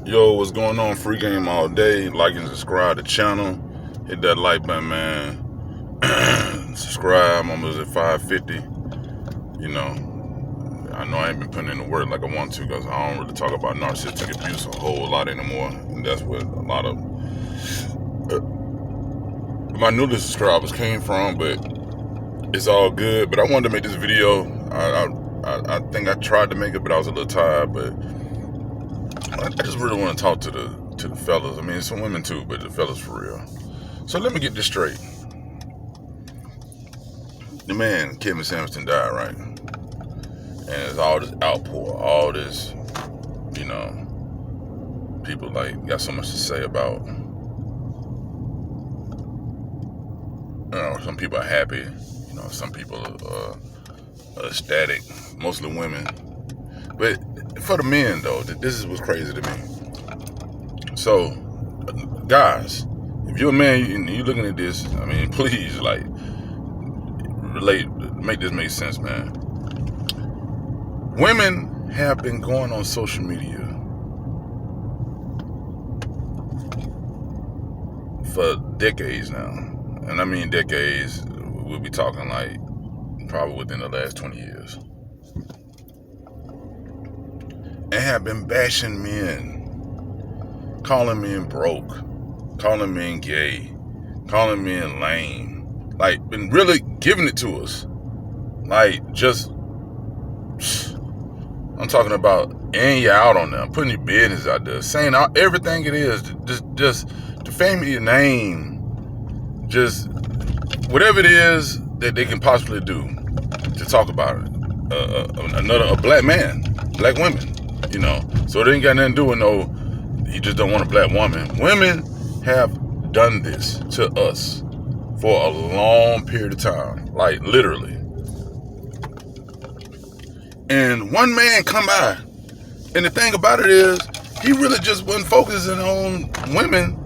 Yo, what's going on? Free game all day. Like and subscribe to the channel. Hit that like button, man. Subscribe. I'm almost at 550. You know, I know I ain't been putting in the work like I want to because I don't really talk about narcissistic abuse a whole lot anymore. And that's what a lot of my newest subscribers came from. But it's all good. But I wanted to make this video. I think I tried to make it, but I was a little tired. But I just really want to talk to the fellas. I mean, some women too, but the fellas for real. So let me get this straight. The man, Kevin Sampson, died, right? And there's all this outpour, all this, people like got so much to say about. Some people are happy. Some people are ecstatic. Mostly women. But for the men, though, this is what's crazy to me. So, guys, if you're a man and you're looking at this, I mean, please, relate, make this make sense, man. Women have been going on social media for decades now. And I mean decades, we'll be talking like probably within the last 20 years. And have been bashing men, calling men broke, calling men gay, calling men lame, like been really giving it to us. Like just, I'm talking about airing you out on them, putting your business out there, saying everything it is, just defaming your name, just whatever it is that they can possibly do to talk about it. A black man, black women. So it ain't got nothing to do with you just don't want a black woman. Women have done this to us for a long period of time, like literally. And one man come by, and the thing about it is, he really just wasn't focusing on women.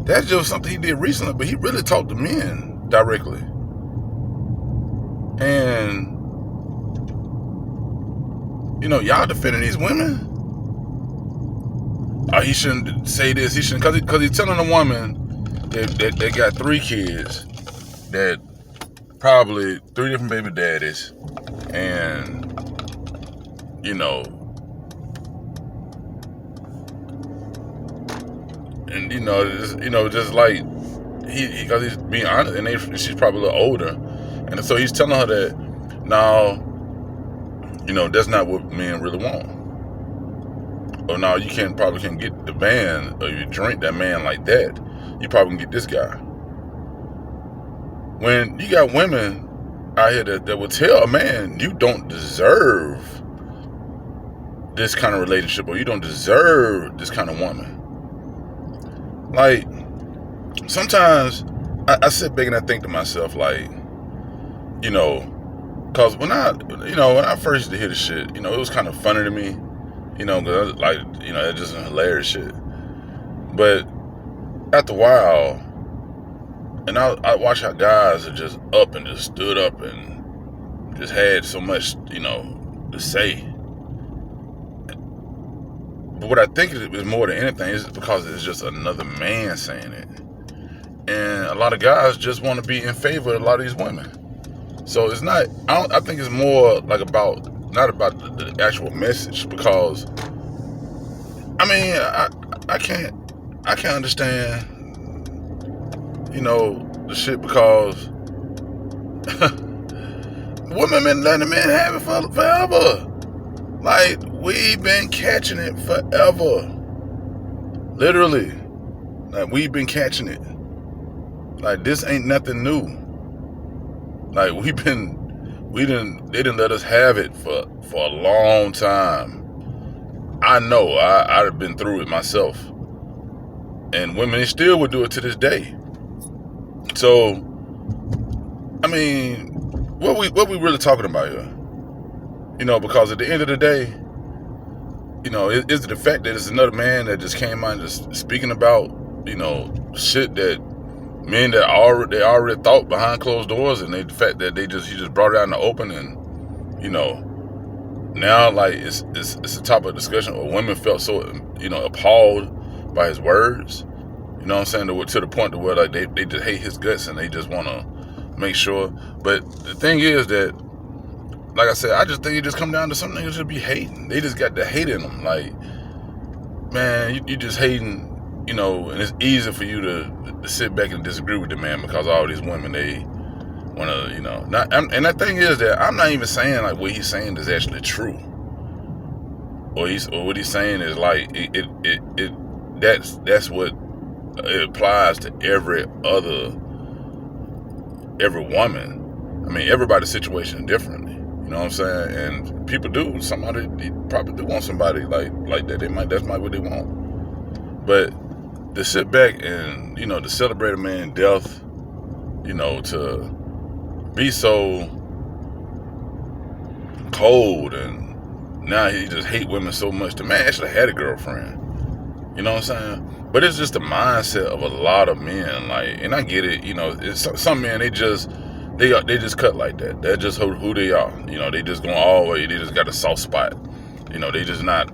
That's just something he did recently, but he really talked to men directly. And y'all defending these women. He shouldn't say this. He shouldn't, because he's telling a woman that they got 3 kids, that probably 3 different baby daddies, and just like because he's being honest, and she's probably a little older, and so he's telling her that now, that's not what men really want. Or now you probably can't get the man, or you drink that man like that. You probably can get this guy. When you got women out here that will tell a man, you don't deserve this kind of relationship, or you don't deserve this kind of woman. Like, sometimes I sit back and I think to myself, like, because when I first used to hear the shit, it was kind of funny to me. Because it's just hilarious shit. But after a while, and I watch how guys are just up and just stood up and just had so much, to say. But what I think is more than anything is because it's just another man saying it. And a lot of guys just want to be in favor of a lot of these women. So it's not, I think it's more like not about the actual message, because I mean I can't understand the shit, because women been letting the men have it forever. Like, we've been catching it forever, literally. Like, we've been catching it. Like, this ain't nothing new. Like, they didn't let us have it for a long time. I know, I've been through it myself. And women still would do it to this day. So, I mean, what we really talking about here? Because at the end of the day, is it the fact that it's another man that just came out and just speaking about, shit that men that they already thought behind closed doors, and the fact that he just brought it out in the open, and now like it's a topic of discussion, or women felt so appalled by his words. You know what I'm saying? To the point to where like they just hate his guts and they just want to make sure. But the thing is that, like I said, I just think it just come down to some niggas just be hating. They just got the hate in them. Like, man, you just hating, and it's easy for you to sit back and disagree with the man because all these women, they want to, not. And the thing is that I'm not even saying like what he's saying is actually true, or what he's saying is like that's what it applies to every woman. I mean, everybody's situation is different. You know what I'm saying? And people do. Somebody probably do want somebody like that. That's might what they want. But to sit back and to celebrate a man's death, to be so cold, and now he just hate women so much. The man actually had a girlfriend. You know what I'm saying? But it's just the mindset of a lot of men. Like, and I get it. It's some men, they just cut like that. That's just who they are. They just going all the way. They just got a soft spot. They just not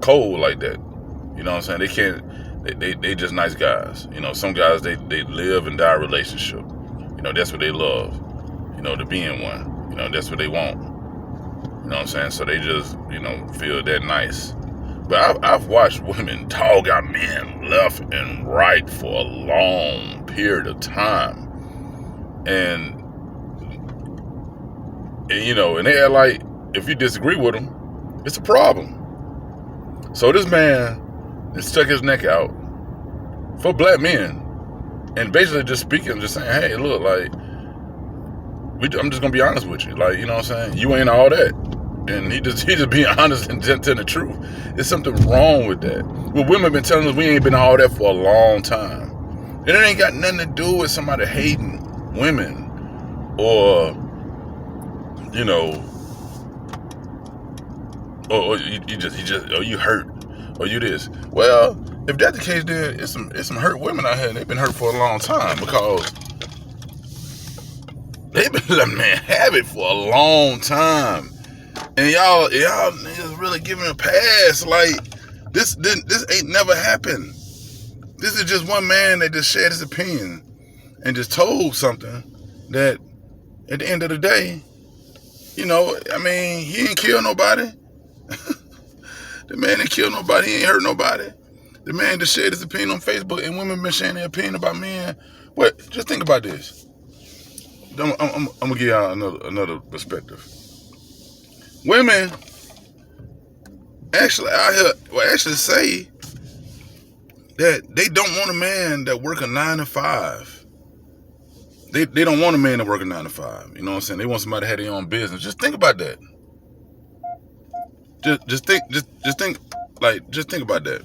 cold like that. You know what I'm saying? They can't. They just nice guys. Some guys they live and die relationship. That's what they love. To be in one. That's what they want. You know what I'm saying? So they just feel that nice. But I've watched women dog out men left and right for a long period of time, and they act like if you disagree with them, it's a problem. So this man has stuck his neck out for black men, and basically just speaking, just saying, hey, look, like, I'm just gonna be honest with you, like, you know what I'm saying? You ain't all that. And he just being honest and telling the truth. There's something wrong with that. Well, women been telling us we ain't been all that for a long time. And it ain't got nothing to do with somebody hating women or, or you hurt or you this. Well, if that's the case, then it's some hurt women out here, and they've been hurt for a long time because they've been letting man have it for a long time. And y'all niggas really giving a pass. Like, this ain't never happened. This is just one man that just shared his opinion and just told something that at the end of the day, I mean, he ain't killed nobody. The man ain't killed nobody. He ain't hurt nobody. The man just shared his opinion on Facebook, and women been sharing their opinion about men. What? Just think about this. I'm gonna give y'all another perspective. Women actually out here will actually say that they don't want a man that work a 9 to 5. They don't want a man that work a 9 to 5. You know what I'm saying? They want somebody to have their own business. Just think about that. Just think about that.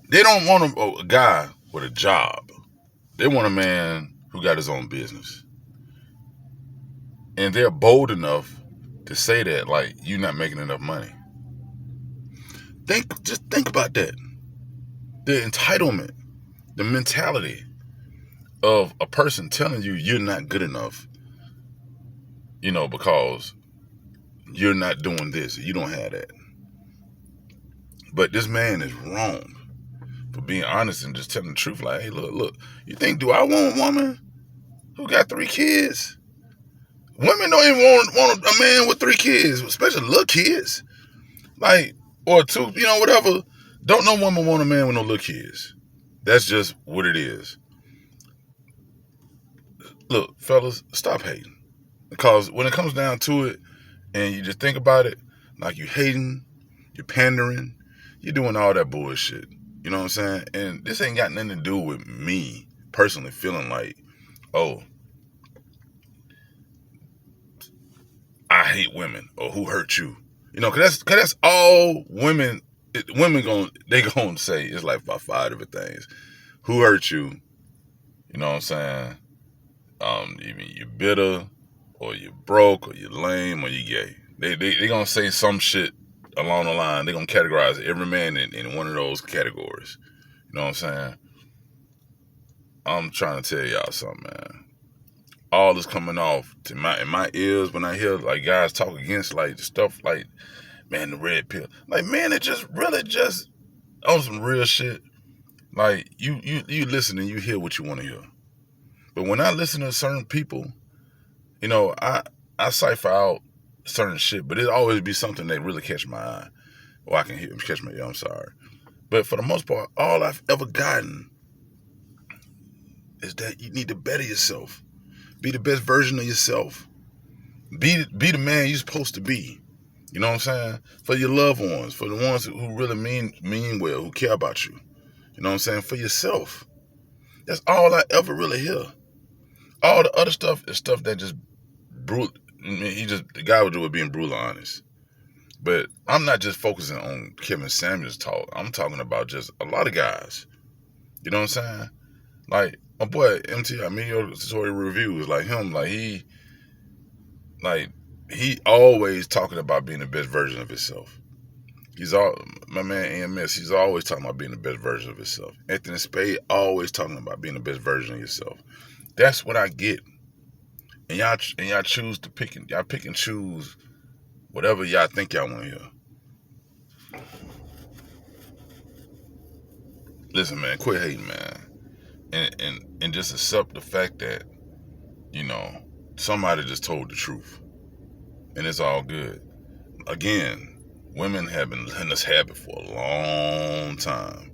They don't want a guy with a job. They want a man who got his own business. And they're bold enough to say that, like, you're not making enough money. Just think about that. The entitlement, the mentality of a person telling you you're not good enough, because you're not doing this, you don't have that. But this man is wrong for being honest and just telling the truth. Like, hey, look, you think, do I want a woman who got 3 kids? Women don't even want a man with 3 kids, especially little kids. Like, or 2, whatever. Don't no woman want a man with no little kids. That's just what it is. Look, fellas, stop hating. Because when it comes down to it, and you just think about it, like, you hating, you're pandering, you're doing all that bullshit. You know what I'm saying? And this ain't got nothing to do with me personally feeling like, oh, I hate women, or who hurt you. Cause that's all women gonna say. It's like about 5 different things. Who hurt you? You know what I'm saying? You're bitter, or you're broke, or you're lame, or you're gay. They gonna say some shit along the line. They gonna categorize every man in one of those categories. You know what I'm saying? I'm trying to tell y'all something, man. All is coming off in my ears when I hear like guys talk against like stuff like, man, the red pill. Like, man, it just really just on some real shit. Like, you listen and you hear what you want to hear. But when I listen to certain people, you know, I cipher out certain shit, but it always be something that really catch my eye. Or I can hear catch my ear, I'm sorry. But for the most part, all I've ever gotten is that you need to better yourself. Be the best version of yourself. Be the man you're supposed to be. You know what I'm saying? For your loved ones, for the ones who really mean well, who care about you. You know what I'm saying? For yourself. That's all I ever really hear. All the other stuff is stuff that just brutal. The guy would do it being brutally honest. But I'm not just focusing on Kevin Samuels' talk. I'm talking about just a lot of guys. You know what I'm saying? Like my boy MTI, Mediocre Tutorial Reviews, like him, he always talking about being the best version of himself. My man AMS, he's always talking about being the best version of himself. Anthony Spade always talking about being the best version of yourself. That's what I get. And y'all choose to pick and choose whatever y'all think y'all want to hear. Listen, man, quit hating, man. And just accept the fact that, you know, somebody just told the truth. And it's all good. Again, women have been letting us have it for a long time.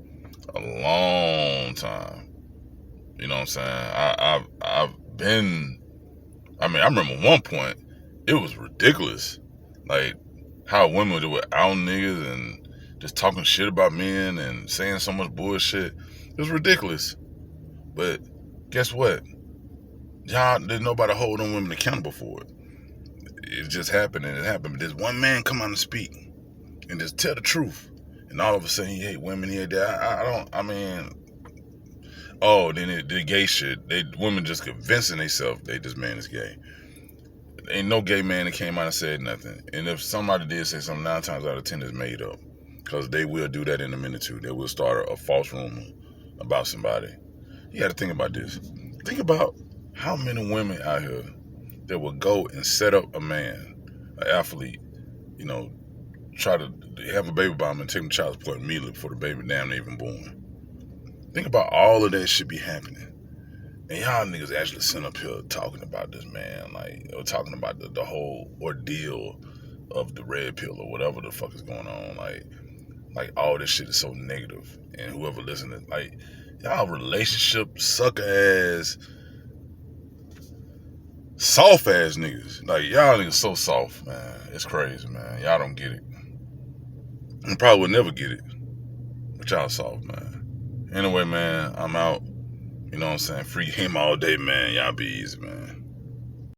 A long time. You know what I'm saying? I've been, I remember one point, it was ridiculous. Like, how women were out niggas and just talking shit about men and saying so much bullshit. It was ridiculous. But guess what? Y'all, there's nobody holding women accountable for it. It just happened and it happened. But there's one man come out and speak and just tell the truth. And all of a sudden he hate women, he hate that. Then the gay shit. Women just convincing themselves this man is gay. Ain't no gay man that came out and said nothing. And if somebody did say something, 9 times out of 10 is made up. Because they will do that in a minute too. They will start a false rumor about somebody. You got to think about this. Think about how many women out here that will go and set up a man, an athlete, you know, try to have a baby by him and take him to child support immediately before the baby damn near even born. Think about all of that shit be happening. And y'all niggas actually sitting up here talking about this, man. Like, or talking about the whole ordeal of the red pill or whatever the fuck is going on. Like all this shit is so negative. And whoever listening, like, y'all relationship sucker ass, soft ass niggas. Like, y'all niggas so soft, man. It's crazy, man. Y'all don't get it. And probably will never get it. But y'all soft, man. Anyway, man, I'm out. You know what I'm saying? Free game all day, man. Y'all be easy, man.